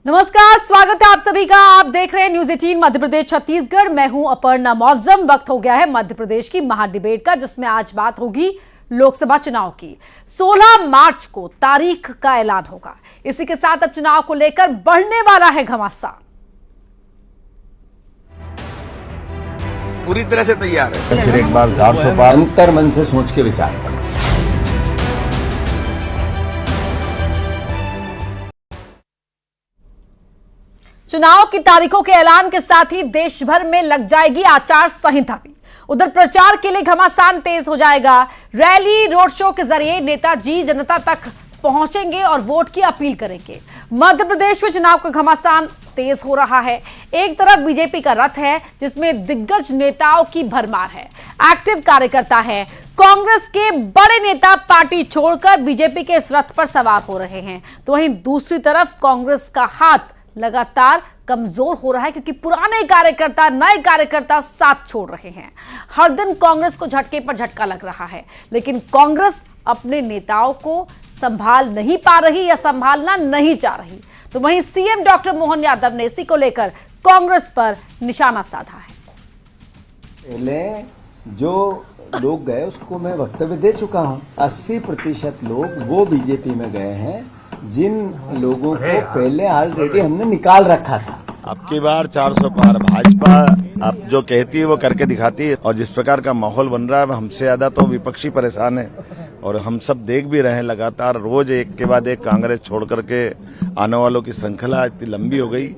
नमस्कार, स्वागत है आप सभी का। आप देख रहे हैं न्यूज 18 मध्य प्रदेश छत्तीसगढ़। मैं हूं अपर्णा मौजम। वक्त हो गया है मध्य प्रदेश की महाडिबेट का, जिसमें आज बात होगी लोकसभा चुनाव की। 16 मार्च को तारीख का ऐलान होगा। इसी के साथ अब चुनाव को लेकर बढ़ने वाला है घमासान। पूरी तरह से तैयार है। फिर एक बार 400 पार अंतर मन से सोच के विचार करें। चुनाव की तारीखों के ऐलान के साथ ही देश भर में लग जाएगी आचार संहिता भी। उधर प्रचार के लिए घमासान तेज हो जाएगा। रैली, रोड शो के जरिए नेताजी जनता तक पहुंचेंगे और वोट की अपील करेंगे। मध्य प्रदेश में चुनाव का घमासान तेज हो रहा है। एक तरफ बीजेपी का रथ है, जिसमें दिग्गज नेताओं की भरमार है, एक्टिव कार्यकर्ता है। कांग्रेस के बड़े नेता पार्टी छोड़कर बीजेपी के इस रथ पर सवार हो रहे हैं। तो वहीं दूसरी तरफ कांग्रेस का हाथ लगातार कमजोर हो रहा है, क्योंकि पुराने कार्यकर्ता, नए कार्यकर्ता साथ छोड़ रहे हैं। हर दिन कांग्रेस को झटके पर झटका लग रहा है, लेकिन कांग्रेस अपने नेताओं को संभाल नहीं पा रही या संभालना नहीं चाह रही। तो वहीं सीएम डॉक्टर मोहन यादव ने इसी को लेकर कांग्रेस पर निशाना साधा है। पहले जो लोग गए उसको मैं वक्तव्य दे चुका हूं। 80% लोग वो बीजेपी में गए हैं जिन लोगों को पहले ऑलरेडी हमने निकाल रखा था। अब की बार 400 पार भाजपा अब जो कहती है वो करके दिखाती है। और जिस प्रकार का माहौल बन रहा है, हमसे ज्यादा तो विपक्षी परेशान है। और हम सब देख भी रहे हैं, लगातार रोज एक के बाद एक कांग्रेस छोड़ करके आने वालों की श्रृंखला इतनी लंबी हो गई।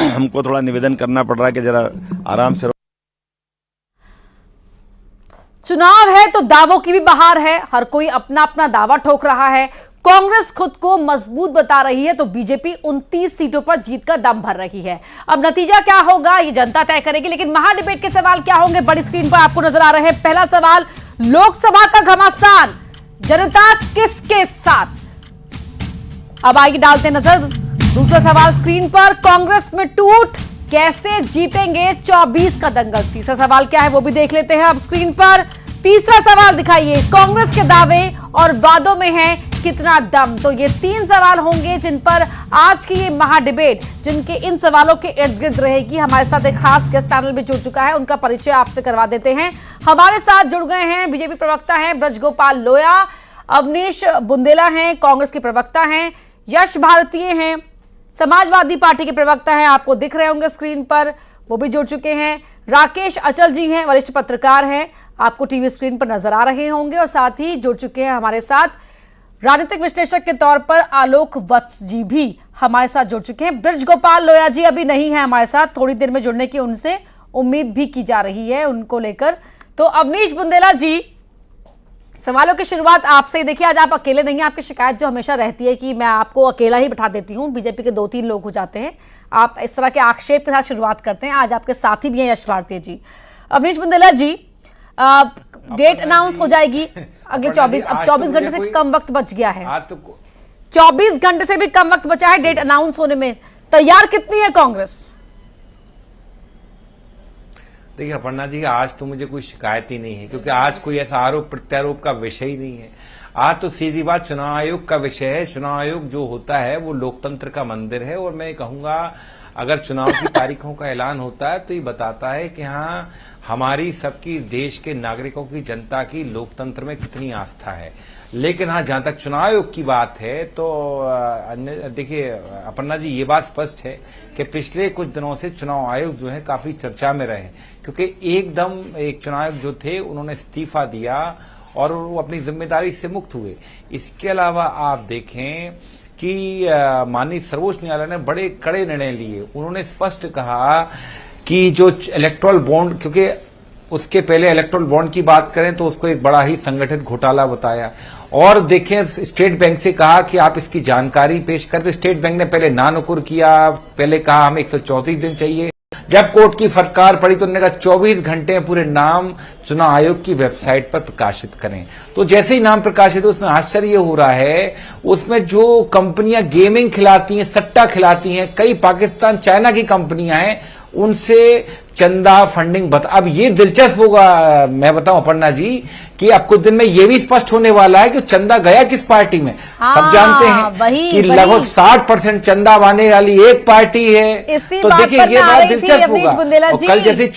हमको थोड़ा निवेदन करना पड़ रहा है कि जरा आराम से। चुनाव है तो दावों की भी बहार है। हर कोई अपना अपना दावा ठोक रहा है। कांग्रेस खुद को मजबूत बता रही है, तो बीजेपी 29 सीटों पर जीत का दम भर रही है। अब नतीजा क्या होगा ये जनता तय करेगी। लेकिन महाडिबेट के सवाल क्या होंगे, बड़ी स्क्रीन पर आपको नजर आ रहे हैं। पहला सवाल, लोकसभा का घमासान, जनता किसके साथ? अब आएगी डालते नजर। दूसरा सवाल स्क्रीन पर, कांग्रेस में टूट, कैसे जीतेंगे 24 का दंगल? तीसरा सवाल क्या है वो भी देख लेते हैं अब स्क्रीन पर। तीसरा सवाल दिखाइए, कांग्रेस के दावे और वादों में है कितना दम? तो ये 3 सवाल होंगे जिन पर आज की ये महाडिबेट, जिनके इन सवालों के इर्द गिर्द रहेगी। हमारे साथ एक खास गेस्ट पैनल भी जुड़ चुका है, उनका परिचय आपसे करवा देते हैं। हमारे साथ जुड़ गए हैं बीजेपी प्रवक्ता हैं ब्रजगोपाल लोया, अवनीश बुंदेला हैं कांग्रेस के प्रवक्ता हैं, यश भारतीय हैं समाजवादी पार्टी के प्रवक्ता हैं, आपको दिख रहे होंगे स्क्रीन पर, वो भी जुड़ चुके हैं। राकेश अचल जी हैं, वरिष्ठ पत्रकार हैं, आपको टीवी स्क्रीन पर नजर आ रहे होंगे। और साथ ही जुड़ चुके हैं हमारे साथ राजनीतिक विश्लेषक के तौर पर आलोक वत्स जी भी हमारे साथ जुड़ चुके हैं। ब्रजगोपाल लोया जी अभी नहीं है हमारे साथ, थोड़ी देर में जुड़ने की उनसे उम्मीद भी की जा रही है उनको लेकर। तो अवनीश बुंदेला जी, सवालों की शुरुआत आपसे ही। देखिए, आज आप अकेले नहीं हैं। आपकी शिकायत जो हमेशा रहती है कि मैं आपको अकेला ही बैठा देती हूँ, बीजेपी के 2-3 लोग हो जाते हैं, आप इस तरह के आक्षेप के साथ शुरुआत करते हैं। आज आपके साथी भी हैं यश भारतीय जी। अवनीश बुंदेला जी, डेट अनाउंस हो जाएगी अगले 24 घंटे से कम वक्त बच गया है। 24 घंटे से भी कम वक्त बचा है डेट अनाउंस होने में। तैयार कितनी है कांग्रेस? देखिए अपर्णा जी, आज तो मुझे कोई शिकायत ही नहीं है, क्योंकि आज कोई ऐसा आरोप प्रत्यारोप का विषय ही नहीं है। आज तो सीधी बात चुनाव आयोग का विषय है। चुनाव आयोग जो होता है वो लोकतंत्र का मंदिर है। और मैं कहूंगा, अगर चुनाव की तारीखों का ऐलान होता है तो ये बताता है कि हाँ, हमारी सबकी, देश के नागरिकों की, जनता की लोकतंत्र में कितनी आस्था है। लेकिन हाँ, जहां तक चुनाव आयोग की बात है तो देखिए अपर्णा जी, ये बात स्पष्ट है कि पिछले कुछ दिनों से चुनाव आयोग जो है काफी चर्चा में रहे, क्योंकि एकदम एक चुनाव आयोग जो थे उन्होंने इस्तीफा दिया और वो अपनी जिम्मेदारी से मुक्त हुए। इसके अलावा आप देखें कि माननीय सर्वोच्च न्यायालय ने बड़े कड़े निर्णय लिए। उन्होंने स्पष्ट कहा कि जो इलेक्टोरल बॉन्ड, क्योंकि उसके पहले इलेक्टोरल बॉन्ड की बात करें तो उसको एक बड़ा ही संगठित घोटाला बताया। और देखें, स्टेट बैंक से कहा कि आप इसकी जानकारी पेश कर। तो स्टेट बैंक ने पहले नानुकुर किया, पहले कहा हमें 134 दिन चाहिए। जब कोर्ट की फटकार पड़ी तो उन्होंने कहा 24 घंटे में पूरे नाम चुनाव आयोग की वेबसाइट पर प्रकाशित करें। तो जैसे ही नाम प्रकाशित, उसमें आश्चर्य हो रहा है, उसमें जो कंपनियां गेमिंग खिलाती हैं, सट्टा खिलाती हैं, कई पाकिस्तान, चाइना की कंपनियां हैं, उनसे चंदा फंडिंग बता। अब ये दिलचस्प होगा, मैं बताऊं अपर्णा जी, कि अब कुछ दिन में ये भी स्पष्ट होने वाला है कि चंदा गया किस पार्टी में। सब जानते हैं कि लगभग 60% चंदा आने वाली एक पार्टी है। इसी तो बात देखिए पर ये मैं आ बात रही थी, दिलचस्प अवनीश होगा। बुंदेला और जी, कल जैसे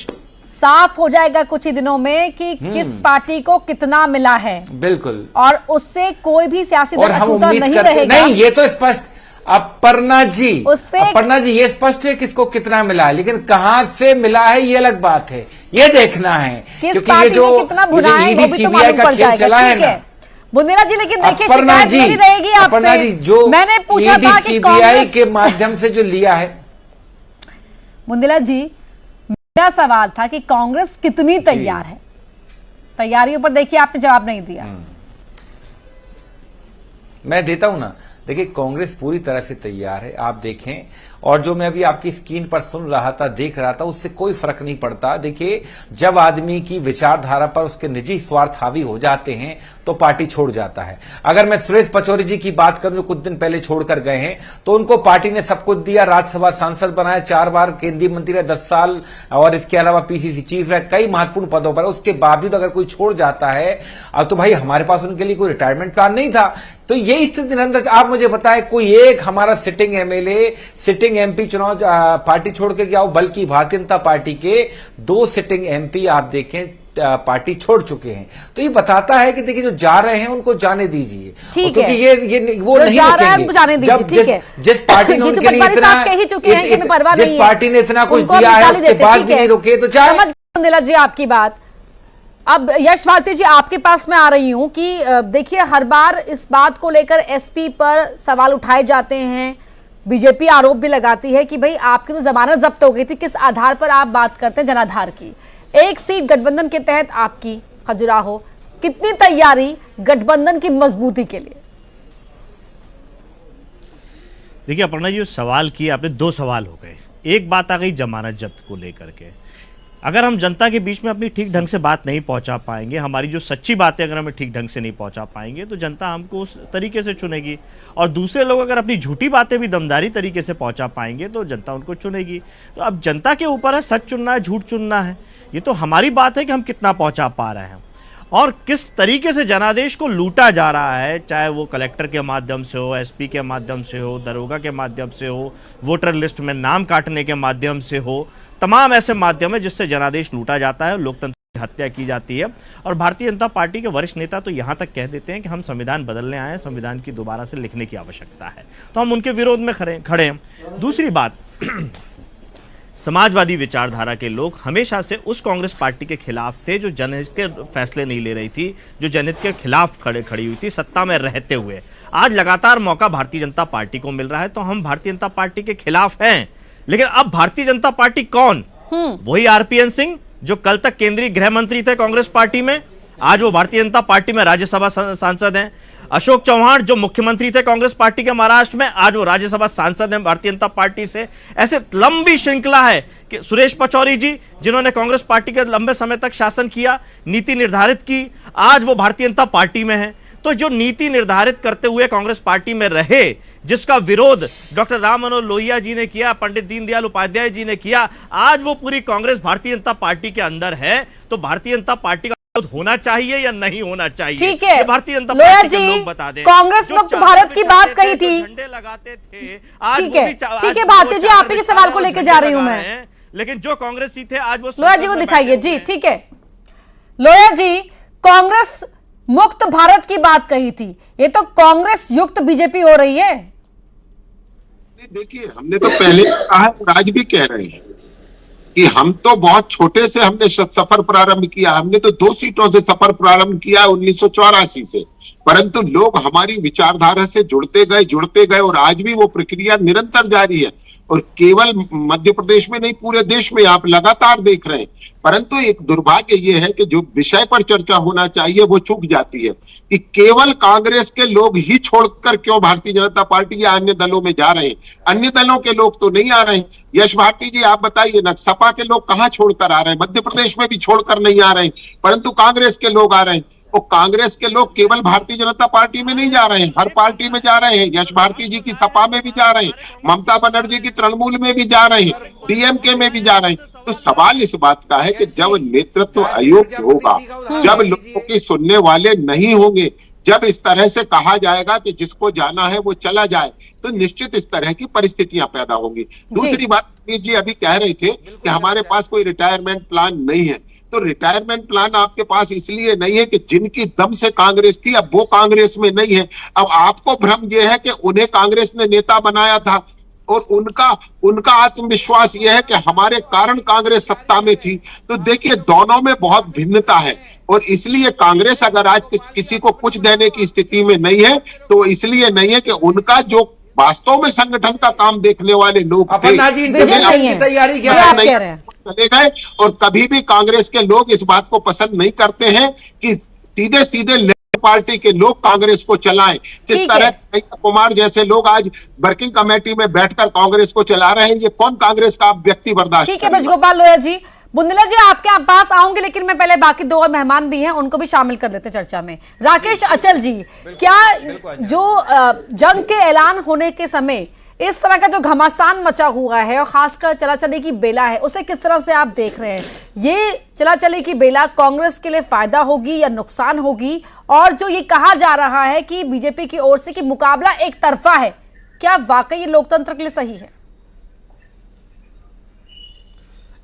साफ हो जाएगा कुछ ही दिनों में कि किस पार्टी को कितना मिला है। बिल्कुल, और उससे कोई भी सियासी और दल हम अछूता उम्मीद नहीं करते रहेगा। नहीं, ये तो स्पष्ट अपर्णा जी, उससे अपर्णा जी ये स्पष्ट है किसको कितना मिला है, लेकिन कहां से मिला है ये अलग बात है, ये देखना है। किस क्योंकि पार्टी ये जो ने कितना भुना है वो भी तो मालूम पड़ जाएगा। चला है ठीक है ना बुंदेला जी, लेकिन देखिए अपर्णा शिकायत जी, मेरी रहेगी अपर्णा जी, आपसे। जो मैंने पूछा था कि सीबीआई कांग्रेस, के माध्यम से जो लिया है। बुंदेला जी मेरा सवाल था कि कांग्रेस कितनी तैयार है। तैयारियों पर देखिए आपने जवाब नहीं दिया। मैं देता हूं ना, देखिए कांग्रेस पूरी तरह से तैयार है, आप देखें। और जो मैं अभी आपकी स्क्रीन पर सुन रहा था, देख रहा था, उससे कोई फर्क नहीं पड़ता। देखिए जब आदमी की विचारधारा पर उसके निजी स्वार्थ हावी हो जाते हैं तो पार्टी छोड़ जाता है। अगर मैं सुरेश पचौरी जी की बात करूं जो कुछ दिन पहले छोड़कर गए हैं, तो उनको पार्टी ने सब कुछ दिया, राज्यसभा सांसद बनाया, 4 बार केंद्रीय मंत्री रहे 10 साल, और इसके अलावा पीसीसी चीफ रहे, कई महत्वपूर्ण पदों पर। उसके बावजूद अगर कोई छोड़ जाता है, अब तो भाई हमारे पास उनके लिए कोई रिटायरमेंट प्लान नहीं था। तो ये स्थिति निरंतर, आप मुझे बताएं कोई एक हमारा सिटिंग एमएलए, सिटिंग एमपी चुनाव पार्टी छोड़ के गया हो, बल्कि भारतीय जनता पार्टी के 2 सिटिंग एमपी आप देखें पार्टी छोड़ चुके हैं। तो ये बताता है कि देखिए जो जा रहे हैं उनको जाने दीजिए, ठीक क्योंकि ये वो नहीं जा रहा है रुकेंगे। उनको जाने दीजिए, जब ठीक है। जिस पार्टी ने उनके लिए इतना, जिस पार्टी ने इतना कुछ दिया है उसके बाद भी नहीं रुके तो जाए। समझ बुंदेला जी आपकी बात। अब यश भारती जी आपके पास मैं आ रही हूं कि देखिए हर बार इस बात को लेकर एसपी पर सवाल उठाए जाते हैं, बीजेपी आरोप भी लगाती है कि भाई आपकी तो जमानत जब्त हो गई थी, किस आधार पर आप बात करते हैं जनाधार की। एक सीट गठबंधन के तहत आपकी खजुराहो, कितनी तैयारी गठबंधन की मजबूती के लिए? देखिए अपर्णा जी, सवाल किए आपने, 2 सवाल हो गए। एक बात आ गई जमानत जब्त को लेकर के। अगर हम जनता के बीच में अपनी ठीक ढंग से बात नहीं पहुंचा पाएंगे, हमारी जो सच्ची बातें अगर हमें ठीक ढंग से नहीं पहुंचा पाएंगे, तो जनता हमको उस तरीके से चुनेगी। और दूसरे लोग अगर अपनी झूठी बातें भी दमदारी तरीके से पहुंचा पाएंगे तो जनता उनको चुनेगी। तो अब जनता के ऊपर है सच चुनना है, झूठ चुनना है। ये तो हमारी बात है कि हम कितना पहुंचा पा रहे हैं और किस तरीके से जनादेश को लूटा जा रहा है, चाहे वो कलेक्टर के माध्यम से हो, एसपी के माध्यम से हो, दरोगा के माध्यम से हो, वोटर लिस्ट में नाम काटने के माध्यम से हो। तमाम ऐसे माध्यम है जिससे जनादेश लूटा जाता है, लोकतंत्र की हत्या की जाती है। और भारतीय जनता पार्टी के वरिष्ठ नेता तो यहाँ तक कह देते हैं कि हम संविधान बदलने आए हैं, संविधान की दोबारा से लिखने की आवश्यकता है। तो हम उनके विरोध में खड़े हैं। दूसरी बात, समाजवादी विचारधारा के लोग हमेशा से उस कांग्रेस पार्टी के खिलाफ थे जो जनहित के फैसले नहीं ले रही थी, जो जनहित के खिलाफ खड़ी हुई थी सत्ता में रहते हुए। आज लगातार मौका भारतीय जनता पार्टी को मिल रहा है, तो हम भारतीय जनता पार्टी के खिलाफ हैं। लेकिन अब भारतीय जनता पार्टी कौन? वही आरपीएन सिंह जो कल तक केंद्रीय गृह मंत्री थे कांग्रेस पार्टी में, आज वो भारतीय जनता पार्टी में राज्यसभा सांसद हैं। अशोक चौहान जो मुख्यमंत्री थे कांग्रेस पार्टी के महाराष्ट्र में, आज वो राज्यसभा सांसद हैं भारतीय जनता पार्टी से। ऐसे लंबी श्रृंखला है कि सुरेश पचौरी जी जिन्होंने कांग्रेस पार्टी के लंबे समय तक शासन किया, नीति निर्धारित की, आज वो भारतीय जनता पार्टी में है। तो जो नीति निर्धारित करते हुए कांग्रेस पार्टी में रहे, जिसका विरोध डॉक्टर राम मनोहर लोहिया जी ने किया, पंडित दीनदयाल उपाध्याय जी ने किया, आज वो पूरी कांग्रेस भारतीय जनता पार्टी के अंदर है। तो भारतीय जनता पार्टी होना चाहिए या नहीं होना चाहिए, ठीक है। भारतीय जनता लोहिया पार्टी के लोग बता दें। कांग्रेस मुक्त भारत की बात कही थी, झंडे लगाते थे, आज ठीक है भारती जी, आप ही के सवाल को लेकर जा रही हूं मैं। लेकिन जो कांग्रेस थे आज वो लोहिया जी को दिखाइए जी। ठीक है लोहिया जी, कांग्रेस मुक्त भारत की बात कही थी, ये तो कांग्रेस युक्त बीजेपी हो रही है। देखिए हमने तो पहले कहा और आज भी कह रहे हैं कि हम तो बहुत छोटे से हमने सफर प्रारंभ किया। हमने तो 2 सीटों से सफर प्रारंभ किया 1984 से, परंतु लोग हमारी विचारधारा से जुड़ते गए और आज भी वो प्रक्रिया निरंतर जारी है। और केवल मध्य प्रदेश में नहीं, पूरे देश में आप लगातार देख रहे हैं। परंतु एक दुर्भाग्य ये है कि जो विषय पर चर्चा होना चाहिए वो चूक जाती है कि केवल कांग्रेस के लोग ही छोड़कर क्यों भारतीय जनता पार्टी या अन्य दलों में जा रहे हैं। अन्य दलों के लोग तो नहीं आ रहे हैं। यश भारती जी आप बताइए ना, सपा के लोग कहां छोड़कर आ रहे हैं? मध्य प्रदेश में भी छोड़कर नहीं आ रहे हैं, परंतु कांग्रेस के लोग आ रहे हैं। वो कांग्रेस के लोग केवल भारतीय जनता पार्टी में नहीं जा रहे हैं, हर पार्टी में जा रहे हैं। यश भारती जी की सपा में भी जा रहे हैं, ममता बनर्जी की तृणमूल में भी जा रहे हैं, डीएमके में भी जा रहे हैं। तो सवाल इस बात का है कि जब नेतृत्व अयोग्य होगा, जब लोगों की सुनने वाले नहीं होंगे, जब इस तरह से कहा जाएगा कि जिसको जाना है वो चला जाए, तो निश्चित इस तरह की परिस्थितियां पैदा होंगी। दूसरी बात, अमीर जी अभी कह रहे थे कि हमारे पास कोई रिटायरमेंट प्लान नहीं है। तो रिटायरमेंट प्लान आपके पास इसलिए नहीं है कि जिनकी दम से कांग्रेस थी अब वो कांग्रेस में नहीं है। अब आपको भ्रम यह है कि उन्हें कांग्रेस ने नेता बनाया था और उनका आत्मविश्वास यह है कि हमारे कारण कांग्रेस सत्ता में थी। तो देखिए, दोनों में बहुत भिन्नता है और इसलिए कांग्रेस अगर आज किसी को कुछ देने की स्थिति में नहीं है तो इसलिए नहीं है कि उनका जो वास्तव में संगठन का काम देखने वाले लोग थे, अपर्णा जी, तैयारी क्या है? चले गए। और कभी भी कांग्रेस के लोग इस बात को पसंद नहीं करते हैं कि सीधे सीधे पार्टी के लोग कांग्रेस को चलाएं। किस तरह कुमार जैसे लोग आज वर्किंग कमेटी में बैठकर कांग्रेस को चला रहे हैं, ये कौन कांग्रेस का व्यक्ति बर्दाश्त? ठीक है ब्रजगोपाल लोहिया जी, बुंदेला जी आपके पास आऊंगे, लेकिन मैं पहले बाकी दो और मेहमान भी हैं उनको भी शामिल कर लेते चर्चा में। राकेश अचल जी, क्या जो जंग के ऐलान होने के समय इस तरह का जो घमासान मचा हुआ है और खासकर चला चली की बेला है, उसे किस तरह से आप देख रहे हैं? ये चला चली की बेला कांग्रेस के लिए फायदा होगी या नुकसान होगी? और जो ये कहा जा रहा है कि बीजेपी की ओर से कि मुकाबला एक तरफा है, क्या वाकई ये लोकतंत्र के लिए सही है?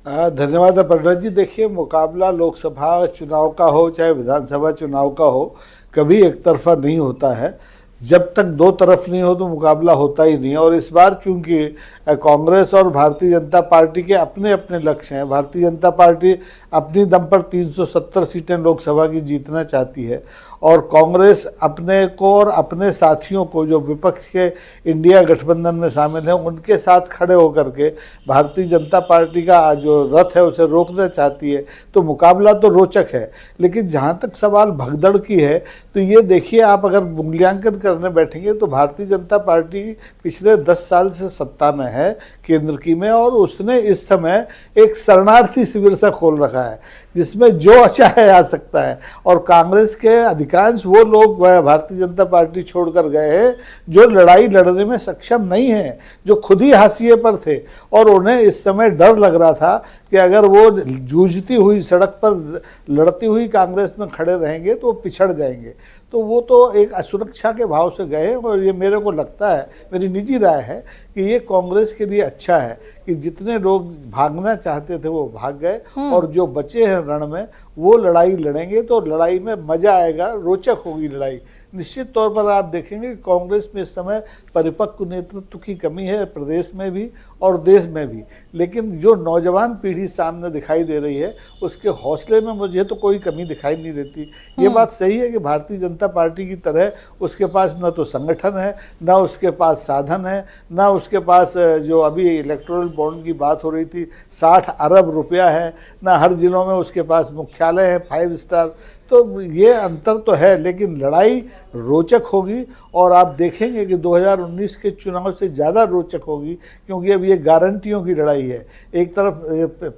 धन्यवाद अपर्णा जी। देखिए, मुकाबला लोकसभा चुनाव का हो चाहे विधानसभा चुनाव का हो, कभी एक तरफा नहीं होता है। जब तक दो तरफ नहीं हो तो मुकाबला होता ही नहीं है। और इस बार चूंकि कांग्रेस और भारतीय जनता पार्टी के अपने अपने लक्ष्य हैं, भारतीय जनता पार्टी अपनी दम पर 370 सीटें लोकसभा की जीतना चाहती है और कांग्रेस अपने को और अपने साथियों को जो विपक्ष के इंडिया गठबंधन में शामिल हैं उनके साथ खड़े होकर के भारतीय जनता पार्टी का जो रथ है उसे रोकना चाहती है। तो मुकाबला तो रोचक है, लेकिन जहाँ तक सवाल भगदड़ की है तो ये देखिए, आप अगर मूल्यांकन करने बैठेंगे तो भारतीय जनता पार्टी पिछले 10 साल से सत्ता में है केंद्र की में, और उसने इस समय एक शरणार्थी शिविर सा खोल रखा है जिसमें जो चाहे आ सकता है। और कांग्रेस के अधिकांश वो लोग भारतीय जनता पार्टी छोड़कर गए हैं जो लड़ाई लड़ने में सक्षम नहीं हैं, जो खुद ही हाशिए पर थे और उन्हें इस समय डर लग रहा था कि अगर वो जूझती हुई सड़क पर लड़ती हुई कांग्रेस में खड़े रहेंगे तो वो पिछड़ जाएंगे। तो वो तो एक असुरक्षा के भाव से गए और ये मेरे को लगता है, मेरी निजी राय है कि ये कांग्रेस के लिए अच्छा है कि जितने लोग भागना चाहते थे वो भाग गए और जो बचे हैं रण में वो लड़ाई लड़ेंगे। तो लड़ाई में मजा आएगा, रोचक होगी लड़ाई। निश्चित तौर पर आप देखेंगे कि कांग्रेस में इस समय परिपक्व नेतृत्व की कमी है, प्रदेश में भी और देश में भी। लेकिन जो नौजवान पीढ़ी सामने दिखाई दे रही है उसके हौसले में मुझे तो कोई कमी दिखाई नहीं देती। ये बात सही है कि भारतीय जनता पार्टी की तरह उसके पास न तो संगठन है, न उसके पास साधन है, न उसके पास जो अभी इलेक्टोरल बॉन्ड की बात हो रही थी 60 अरब रुपया है, न हर जिलों में उसके पास मुख्यालय है 5 स्टार। तो ये अंतर तो है, लेकिन लड़ाई रोचक होगी और आप देखेंगे कि 2019 के चुनाव से ज़्यादा रोचक होगी, क्योंकि अब ये गारंटियों की लड़ाई है। एक तरफ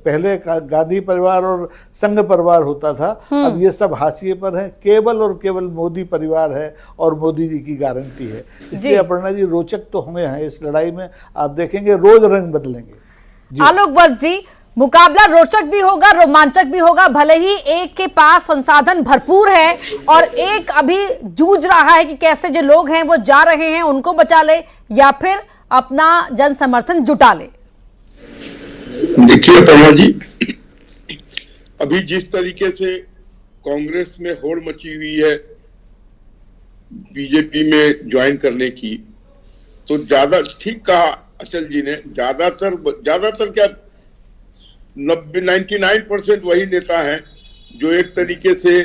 पहले गांधी परिवार और संघ परिवार होता था, अब ये सब हाशिए पर है, केवल और केवल मोदी परिवार है और मोदी जी की गारंटी है। इसलिए अपर्णा जी, रोचक तो हमें है इस लड़ाई में, आप देखेंगे रोज रंग बदलेंगे। आलोक वत्स जी, मुकाबला रोचक भी होगा, रोमांचक भी होगा, भले ही एक के पास संसाधन भरपूर है और एक अभी जूझ रहा है कि कैसे जो लोग हैं वो जा रहे हैं उनको बचा ले या फिर अपना जन समर्थन जुटा ले। देखिए अपर्णा जी, अभी जिस तरीके से कांग्रेस में होड़ मची हुई है बीजेपी में ज्वाइन करने की, तो ज्यादा ठीक कहा अचल जी ने, ज्यादातर क्या 99% वही नेता हैं जो एक तरीके से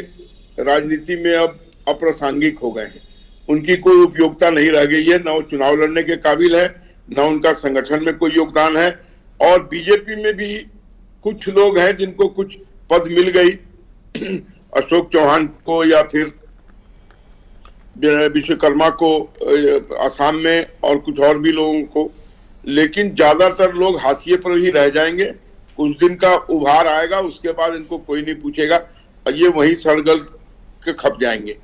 राजनीति में अब अप्रासंगिक हो गए हैं। उनकी कोई उपयोगिता नहीं रह गई है, ना वो चुनाव लड़ने के काबिल है, ना उनका संगठन में कोई योगदान है। और बीजेपी में भी कुछ लोग हैं जिनको कुछ पद मिल गई, अशोक चौहान को या फिर विश्वकर्मा को आसाम में और कुछ और भी लोगों को, लेकिन ज्यादातर लोग हाशिए पर ही रह जाएंगे। कुछ दिन का उभार आएगा, उसके बाद इनको कोई नहीं पूछेगा और ये वही सड़गल के खप जाएंगे।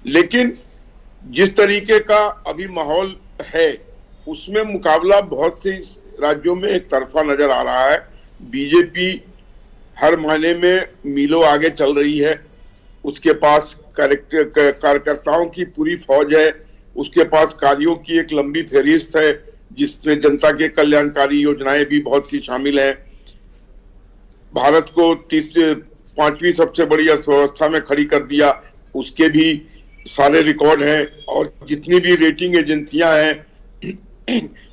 लेकिन जिस तरीके का अभी माहौल है उसमें मुकाबला बहुत से राज्यों में एक तरफा नजर आ रहा है। बीजेपी हर मायने में मीलों आगे चल रही है, उसके पास कार्यकर्ताओं की पूरी फौज है, उसके पास कार्यों की एक लंबी फहरिस्त है जिसमें जनता के कल्याणकारी योजनाएं भी बहुत सी शामिल हैं। भारत को 5वीं सबसे बड़ी अर्थव्यवस्था में खड़ी कर दिया, उसके भी सारे रिकॉर्ड हैं। और जितनी भी रेटिंग एजेंसियां हैं,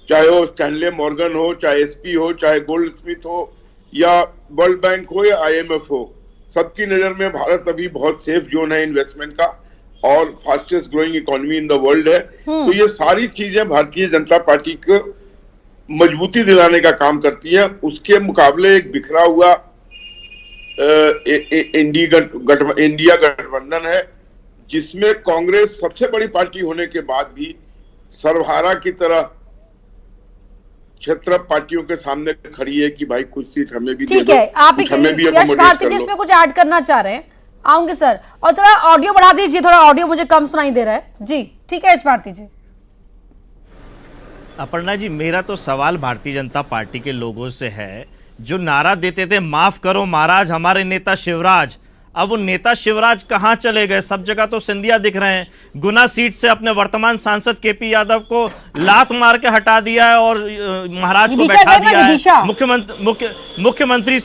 चाहे वो स्टैनले मॉर्गन हो, चाहे एसपी हो, चाहे गोल्ड स्मिथ हो, या वर्ल्ड बैंक हो या IMF हो, सबकी नजर में भारत अभी बहुत सेफ जोन है इन्वेस्टमेंट का और fastest growing economy in the world है। तो ये सारी चीजें भारतीय जनता पार्टी को मजबूती दिलाने का काम करती है। उसके मुकाबले एक बिखरा हुआ इंडिया गठबंधन है जिसमें कांग्रेस सबसे बड़ी पार्टी होने के बाद भी सर्वहारा की तरह क्षेत्र पार्टियों के सामने खड़ी है कि भाई कुछ सीट हमें भी ठीक है। आप यश भारती जी इसमें कुछ ऐड करना चाह रहे हैं? आऊंगे सर। और जरा ऑडियो बढ़ा दीजिए, थोड़ा ऑडियो मुझे कम सुनाई दे रहा है जी। ठीक है यश भारती जी। अपर्णा जी, मेरा तो सवाल भारतीय जनता पार्टी के लोगों से है जो नारा देते थे माफ करो महाराज हमारे नेता शिवराज, अब वो नेता शिवराज कहां चले गए? सब जगह तो सिंधिया दिख रहे हैं। गुना सीट से अपने वर्तमान सांसद KP यादव को लात मार के हटा दिया है और महाराज को बैठा दिया है। मुख्यमंत्री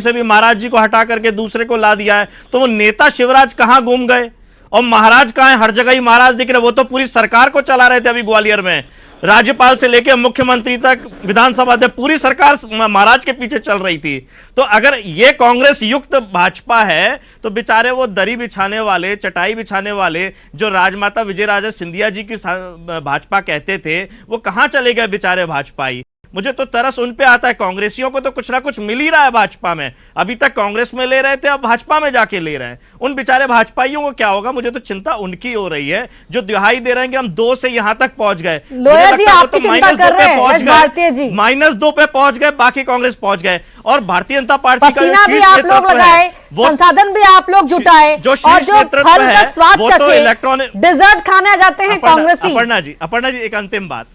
से भी महाराज जी को हटा करके दूसरे को ला दिया है। तो वो नेता शिवराज कहां घूम गए और महाराज कहां है? हर जगह ही महाराज दिख रहे। वो तो पूरी सरकार को चला रहे थे अभी ग्वालियर में, राज्यपाल से लेकर मुख्यमंत्री तक, विधानसभा तक पूरी सरकार महाराज के पीछे चल रही थी। तो अगर ये कांग्रेस युक्त भाजपा है तो बेचारे वो दरी बिछाने वाले, चटाई बिछाने वाले जो राजमाता विजयराजे सिंधिया जी की भाजपा कहते थे, वो कहां चले गए बेचारे भाजपाई? मुझे तो तरस उन पे आता है। कांग्रेसियों को तो कुछ ना कुछ मिल ही रहा है भाजपा में। अभी तक कांग्रेस में ले रहे थे, अब भाजपा में जाके ले रहे हैं। उन बेचारे भाजपाइयों को क्या होगा? मुझे तो चिंता उनकी हो रही है जो दिहाई दे रहे हैं कि हम 2 से यहां तक पहुंच गए। लोया जी आपकी चिंता कर रहे हैं भारतीय जी, -2 पे पहुंच गए, बाकी कांग्रेस पहुंच गए। और भारतीय जनता पार्टी का पसीना भी आप लोग लगाए, संसाधन भी आप लोग जुटाए, जो शीर्ष नेतृत्व है वो तो इलेक्ट्रॉनिक डेजर्ट खाने जाते हैं कांग्रेसी। अपर्णा जी एक अंतिम बात,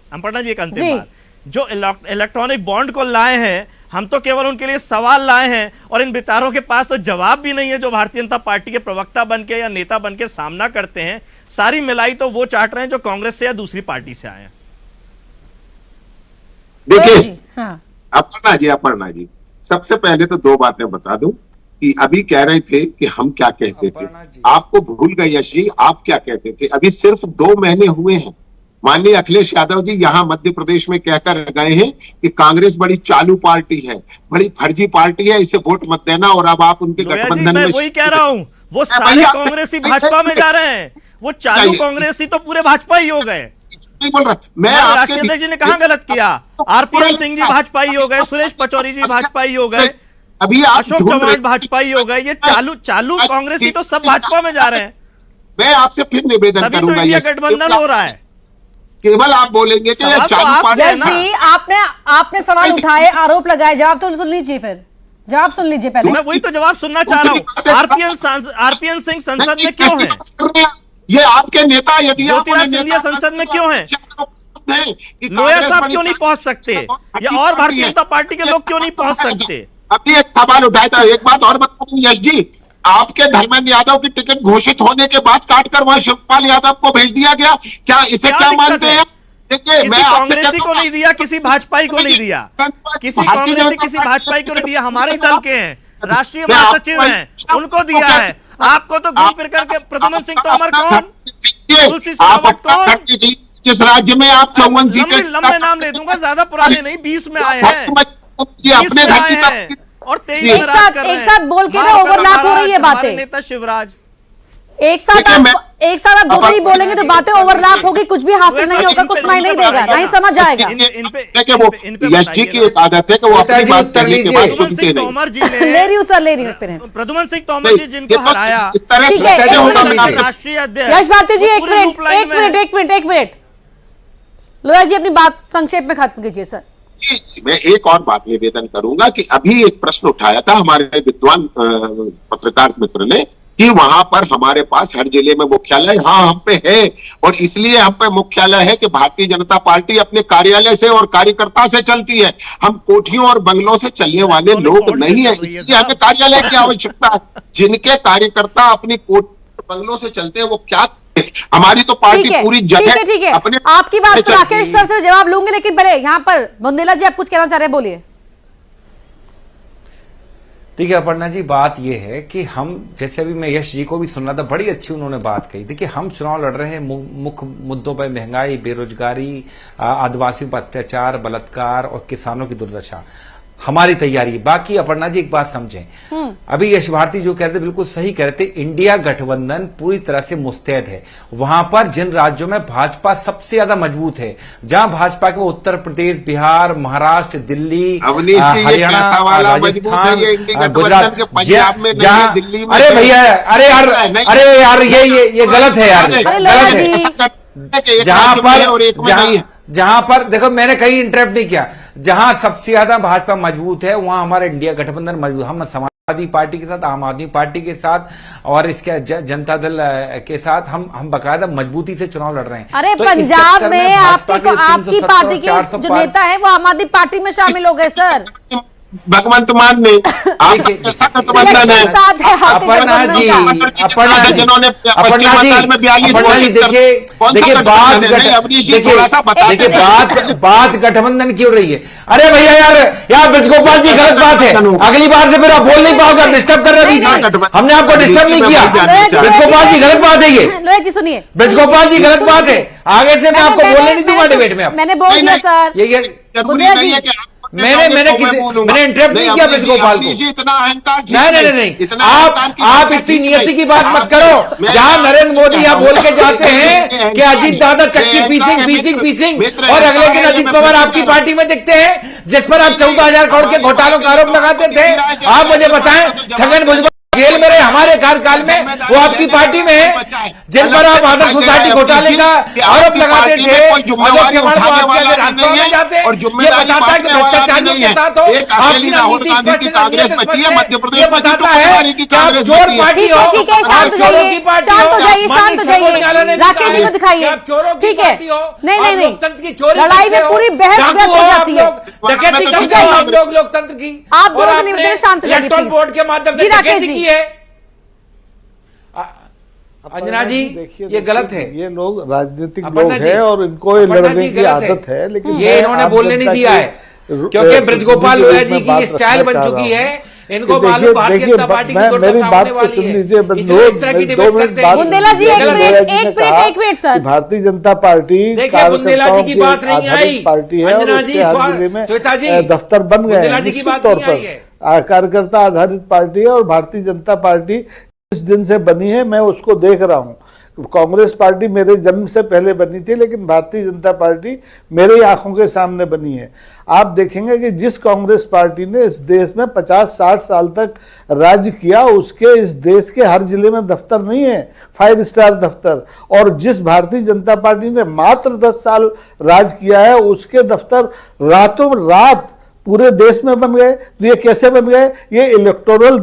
जो इलेक्ट्रॉनिक बॉन्ड को लाए हैं, हम तो केवल उनके लिए सवाल लाए हैं और इन बेचारों के पास तो जवाब भी नहीं है जो भारतीय जनता पार्टी के प्रवक्ता बनके या नेता बनके सामना करते हैं। सारी मिलाई तो वो चाट रहे हैं जो कांग्रेस से या दूसरी पार्टी से आए हैं। देखिए अपर्णा जी, सबसे पहले तो 2 बातें बता दूं कि अभी कह रहे थे कि हम क्या कहते थे। आपको भूल गए यश जी, आप क्या कहते थे? अभी सिर्फ 2 महीने हुए हैं। माननीय अखिलेश यादव जी यहाँ मध्य प्रदेश में कहकर गए हैं कि कांग्रेस बड़ी चालू पार्टी है, बड़ी फर्जी पार्टी है, इसे वोट मत देना। और अब आप उनके गठबंधन में, वही कह रहा हूँ, वो सारे कांग्रेसी भाजपा में जा रहे हैं। वो चालू कांग्रेसी तो पूरे भाजपा ही हो गए। नहीं बोल रहा मैं, राष्ट्रीय अध्यक्ष जी ने कहां गलत किया? RPN सिंह जी भाजपाई हो गए, सुरेश पचौरी जी भाजपाई हो गए, अभी अशोक चौहान भाजपाई हो गए। ये चालू कांग्रेसी तो सब भाजपा में जा रहे हैं। मैं आपसे फिर निवेदन करूंगा, तो इंडिया गठबंधन हो रहा है। केवल आप बोलेंगे कि चालू पार्टी है ना। आपने सवाल उठाए, आरोप लगाए, जवाब तो सुन लीजिए, फिर जवाब सुन लीजिए पहले। मैं वही तो जवाब सुनना चाह रहा हूँ। RPN सिंह संसद में क्यों है? ये आपके नेता यदि ज्योतिराज सिंधिया संसद में क्यों है? लोया साहब क्यों नहीं पहुंच सकते? या और भारतीय जनता पार्टी के लोग क्यों नहीं पहुंच सकते? अभी एक सवाल उठाया था। एक बात और बता दूं यश जी, आपके धर्मेंद्र यादव की टिकट घोषित होने के बाद काटकर वहां शिवपाल यादव को भेज दिया गया। क्या इसे क्या मानते हैं? देखिए, किसी कांग्रेसी को नहीं दिया, किसी भाजपाई को नहीं दिया, किसी कांग्रेसी किसी भाजपाई को नहीं दिया। हमारे दल के हैं, राष्ट्रीय महासचिव हैं, उनको दिया है। आपको तो घूम फिर करके प्रद्युमन सिंह तोमर कौन, तुलसी सिलावट कौन, जिस राज्य में आप 54 सीटें, लंबे नाम ले दूंगा, ज्यादा पुराने नहीं, 20 में आए हैं, अपने और 23 में राज कर रहे हैं। एक साथ बोल के ना ओवरलैप हो रही है बातें। नेता शिवराज एक साथ आप दोनों ही बोलेंगे तो बातें ओवरलैप होगी, कुछ भी हासिल नहीं होगा, कुछ सुनाई नहीं देगा, नहीं समझ आएगा। यश जी की एक आदत है कि वो अपनी बात करने के बाद सुनते नहीं। तोमर जी ने ले रही हूँ सर, ले रही हूँ फिर। प्रद्युमन सिंह तोमर जी जिनको हराया, इस तरह से राष्ट्रीय अध्यक्ष। यश भारती जी एक मिनट लोया जी अपनी बात संक्षेप में खत्म कीजिए सर। मैं एक और बात निवेदन करूंगा कि अभी एक प्रश्न उठाया था हमारे विद्वान पत्रकार मित्र ने कि वहां पर हमारे पास हर जिले में मुख्यालय हाँ हम पे है, और इसलिए हम पे मुख्यालय है कि भारतीय जनता पार्टी अपने कार्यालय से और कार्यकर्ता से चलती है। हम कोठियों और बंगलों से चलने वाले लोग नहीं है, इसलिए हमें कार्यालय की आवश्यकता है। जिनके कार्यकर्ता अपनी कोठियों बंगलों से चलते हैं वो क्या, हमारी तो पार्टी पूरी जगह ठीक है। अपने आपकी बात पर राकेश सर से जवाब लूंगे, लेकिन पहले यहाँ पर बुंदेला जी आप कुछ कहना चाह रहे हैं, बोलिए। देखिए अपर्णा जी, बात यह है कि हम, जैसे अभी मैं यश जी को भी सुन रहा था, बड़ी अच्छी उन्होंने बात कही। देखिए हम चुनाव लड़ रहे हैं मुख्य मुद्दों पर, महंगाई, बेरोजगारी, आदिवासियों पर अत्याचार, बलात्कार और किसानों की दुर्दशा, हमारी तैयारी। बाकी अपर्णा जी एक बात समझें, अभी यश भारती जो कह रहे थे बिल्कुल सही कह रहे थे, इंडिया गठबंधन पूरी तरह से मुस्तैद है। वहां पर जिन राज्यों में भाजपा सबसे ज्यादा मजबूत है, जहां भाजपा के उत्तर प्रदेश, बिहार, महाराष्ट्र, दिल्ली, हरियाणा, राजस्थान, गुजरात, जहां, दिल्ली में, अरे भैया, अरे यार ये गलत है यार, गलत है। जहां पर देखो, मैंने कहीं इंटरप्ट नहीं किया, जहां सबसे ज्यादा भाजपा मजबूत है वहां हमारा इंडिया गठबंधन मजबूत। हम समाजवादी पार्टी के साथ, आम आदमी पार्टी के साथ और इसके जनता दल के साथ हम बकायदा मजबूती से चुनाव लड़ रहे हैं। अरे तो पंजाब में आपकी पार्टी के जो नेता है वो आम आदमी पार्टी में शामिल हो गए सर, भगवंत मान में गठबंधन है। अपर्णा जी, जिन्होंने बात गठबंधन की हो रही है। अरे भैया यार ब्रजगोपाल जी, गलत बात है। अगली बार से फिर आप बोल नहीं पाओगे, डिस्टर्ब कर रहे हैं। हमने आपको डिस्टर्ब नहीं किया। ब्रजगोपाल जी गलत बात है, ये लोहित जी सुनिए, ब्रजगोपाल जी गलत बात है। आगे से मैं आपको बोलने नहीं दूंगा डिबेट में। मैंने बोल दिया सर, ये जरूरी नहीं है कि मैंने इंटरप्ट नहीं किया ब्रजगोपाल को। इतना अहंकार नहीं, आप इतनी नियति की बात मत करो। जहां नरेंद्र मोदी यहाँ बोल के जाते हैं कि अजीत दादा चक्की पीसिंग और अगले दिन अजीत पवार आपकी पार्टी में दिखते हैं, जिस पर आप 14,000 करोड़ के घोटालों का आरोप लगाते थे। आप मुझे बताएं, छगन भुजबल जेल में रहे हमारे कार्यकाल में, वो आपकी पार्टी में है, जिन पर आप आदर्श सोसाइटी घोटाले का आरोप लगाते थे। और ये बताता है कि भ्रष्टाचारियों के साथ हो आपकी रणनीति, मध्य प्रदेश ये बताता है कि आप चोर पार्टी हो। ठीक है, शांत हो जाइए, राकेश जी को दिखाइए। ठीक है, नहीं, लड़ाई में पूरी बहस व्यक्त हो जाती है। लोकतंत्र की आप दोनों से निवेदन, शांत हो जाइए प्लीज। बोर्ड के माध्यम से डकैती की है। अंजना जी, ये गलत है। ये लोग राजनीतिक लोग हैं और इनको लड़ने की आदत है, लेकिन ये इन्होंने बोलने नहीं दिया है, क्योंकि ब्रजगोपाल लोहिया जी की स्टाइल बन चुकी है। इनको मालूम भारतीय जनता पार्टी की मेरी बात तो सुन लीजिए, 2 मिनट बात। बुंदेला जी एक minute sir. Bharatiya Janata party Bundela जी की बात नहीं आई, पार्टी है और उसके हर जिले में दफ्तर बन गए हैं। निश्चित तौर पर कार्यकर्ता आधारित पार्टी है और भारतीय जनता पार्टी जिस दिन से बनी है मैं उसको देख रहा हूं। कांग्रेस पार्टी मेरे जन्म से पहले बनी थी, लेकिन भारतीय जनता पार्टी मेरी आंखों के सामने बनी है। आप देखेंगे कि जिस कांग्रेस पार्टी ने इस देश में 50-60 साल तक राज्य किया, उसके इस देश के हर जिले में दफ्तर नहीं है, 5 स्टार दफ्तर। और जिस भारतीय जनता पार्टी ने मात्र 10 साल राज किया है, उसके दफ्तर रातों रात पूरे देश में बन गए। तो ये कैसे बन गए? ये इलेक्टोरल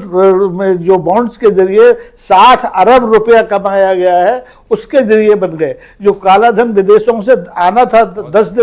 में जो बॉन्ड्स के जरिए 60 अरब रुपया कमाया गया है, उसके जरिए बन गए। जो काला धन विदेशों से आना था 10 दिन